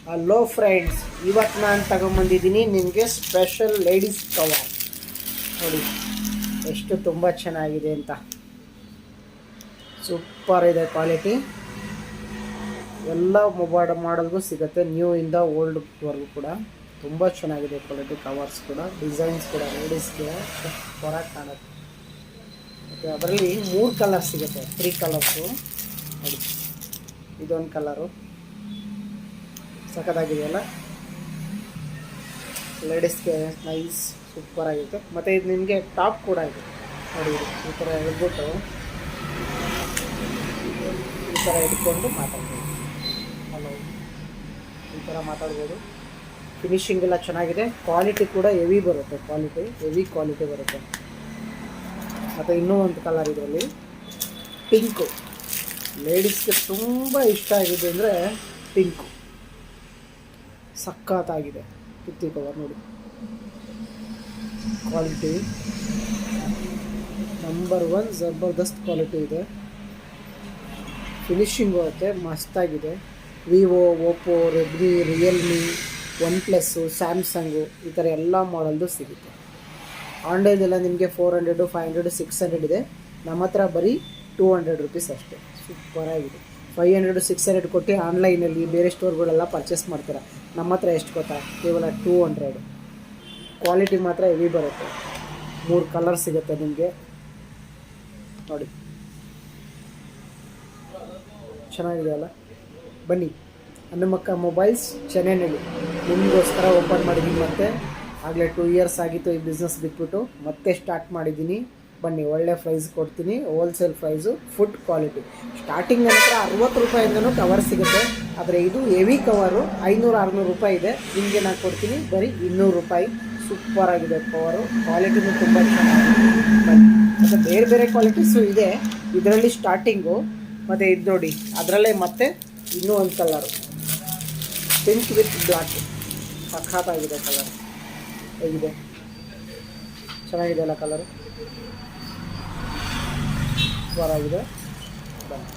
Hello friends, ಇವತ್ತು ನಾನು ತಗೊಂಬಂದಿದ್ದೀನಿ ನಿಮಗೆ ಸ್ಪೆಷಲ್ ಲೇಡೀಸ್ ಕವರ್. ನೋಡಿ ಎಷ್ಟು ತುಂಬ ಚೆನ್ನಾಗಿದೆ ಅಂತ. ಸೂಪರ್ ಇದೆ ಕ್ವಾಲಿಟಿ. ಎಲ್ಲ ಮಾಡಲ್ಗೂ ಸಿಗುತ್ತೆ, ನ್ಯೂ ಇಂದ ಓಲ್ಡ್ವರೆಗೂ ಕೂಡ. ತುಂಬ ಚೆನ್ನಾಗಿದೆ ಕ್ವಾಲಿಟಿ. ಕವರ್ಸ್ ಕೂಡ, ಡಿಸೈನ್ಸ್ ಕೂಡ ಲೇಡೀಸ್ಗೆ ಹೊರಗೆ ಕಾಣುತ್ತೆ. ಮತ್ತು ಅದರಲ್ಲಿ 3 ಕಲರ್ ಸಿಗುತ್ತೆ, 3 ಕಲರ್ಸು. ನೋಡಿ, ಇದೊಂದು ಕಲರು ಸಖತ್ತಾಗಿದೆಯಲ್ಲ, ಲೇಡೀಸ್ಗೆ ನೈಸ್ ಸೂಪರ್ ಆಗಿರುತ್ತೆ. ಮತ್ತು ಇದು ನಿಮಗೆ ಟಾಪ್ ಕೂಡ ಇದೆ. ನೋಡಿ, ಈ ಥರ ಎಳ್ಬಿಟ್ಟು ಈ ಥರ ಇಟ್ಕೊಂಡು ಮಾತಾಡ್ಬೋದು. ಹಲೋ, ಈ ಥರ ಮಾತಾಡ್ಬೋದು. ಫಿನಿಶಿಂಗ್ ಎಲ್ಲ ಚೆನ್ನಾಗಿದೆ. ಕ್ವಾಲಿಟಿ ಕೂಡ ಹೆವಿ ಬರುತ್ತೆ, ಹೆವಿ ಕ್ವಾಲಿಟಿ ಬರುತ್ತೆ. ಮತ್ತು ಇನ್ನೂ ಒಂದು ಕಲರ್ ಇದರಲ್ಲಿ ಪಿಂಕು. ಲೇಡೀಸ್ಗೆ ತುಂಬ ಇಷ್ಟ ಆಗಿದೆ ಅಂದರೆ ಪಿಂಕು. ಸಖತ್ತಾಗಿದೆ ಕಿತ್ತಿ ಕವರ್. ನೋಡಿ, ಕ್ವಾಲಿಟಿ ನಂಬರ್ 1 ಜಬರ್ದಸ್ತ್ ಕ್ವಾಲಿಟಿ ಇದೆ. ಫಿನಿಶಿಂಗ್ ಬರುತ್ತೆ, ಮಸ್ತಾಗಿದೆ. Vivo, Oppo, Redmi, Realme, OnePlus, Samsung ಈ ಥರ ಎಲ್ಲ ಮಾಡಲ್ದು ಸಿಗುತ್ತೆ. ಆನ್ಲೈನೆಲ್ಲ ನಿಮಗೆ 400, 500, 600 ಇದೆ. ನಮ್ಮ ಹತ್ರ ಬರೀ 200 ರುಪೀಸ್ ಅಷ್ಟೇ. ಸೂಪರಾಗಿದೆ. 500, 600 ಕೊಟ್ಟು ಆನ್ಲೈನಲ್ಲಿ ಬೇರೆ ಸ್ಟೋರ್ಗಳೆಲ್ಲ ಪರ್ಚೇಸ್ ಮಾಡ್ತಾರೆ. ನಮ್ಮ ಹತ್ರ ಎಷ್ಟು ಗೊತ್ತಾ? ಕೇವಲ 200. ಕ್ವಾಲಿಟಿ ಮಾತ್ರ ಹೆವಿ ಬರುತ್ತೆ. 3 ಕಲರ್ ಸಿಗುತ್ತೆ ನಿಮಗೆ. ನೋಡಿ, ಚೆನ್ನಾಗಿದೆ ಅಲ್ಲ? ಬನ್ನಿ, ಹನುಮಕ್ಕ ಮೊಬೈಲ್ಸ್ ಚೆನ್ನೈನಲ್ಲಿ ನಿಮಗೋಸ್ಕರ ಓಪನ್ ಮಾಡಿದ್ದೀನಿ. ಮತ್ತೆ ಆಗಲೇ 2 ಇಯರ್ಸ್ ಆಗಿತ್ತು ಈ ಬಿಸ್ನೆಸ್ ಬಿಟ್ಬಿಟ್ಟು, ಮತ್ತೆ ಸ್ಟಾರ್ಟ್ ಮಾಡಿದ್ದೀನಿ. ಬನ್ನಿ, ಒಳ್ಳೆ ಪ್ರೈಸ್ ಕೊಡ್ತೀನಿ. Wholesale price, food quality. Starting ನಂತರ 60 ರೂಪಾಯಿಂದನೂ ಕವರ್ ಸಿಗುತ್ತೆ. ಆದರೆ ಇದು ಹೆವಿ ಕವರು 500-600 ರೂಪಾಯಿ ಇದೆ. ನಿಮಗೆ ನಾನು ಕೊಡ್ತೀನಿ ಬರೀ 200 ರೂಪಾಯಿ. ಸೂಪರಾಗಿದೆ ಕವರು. ಕ್ವಾಲಿಟಿನೂ ತುಂಬ ಚೆನ್ನಾಗಿದೆ. ಬನ್ನಿ, ಮತ್ತು ಬೇರೆ ಬೇರೆ ಕ್ವಾಲಿಟೀಸು ಇದೆ ಇದರಲ್ಲಿ ಸ್ಟಾರ್ಟಿಂಗು. ಮತ್ತು ಇದು ನೋಡಿ, ಅದರಲ್ಲೇ ಮತ್ತೆ ಇನ್ನೂ ಒಂದು ಕಲರು, ಪಿಂಕ್ ವಿತ್ ಬ್ಲ್ಯಾಕ್. ಸಖತ್ತಾಗಿದೆ ಕಲರ್. ಹೇಗಿದೆ? ಚೆನ್ನಾಗಿದೆ ಅಲ್ಲ ಕಲರು? ಸೂಪರಾಗಿದೆ. ಬನ್ನಿ.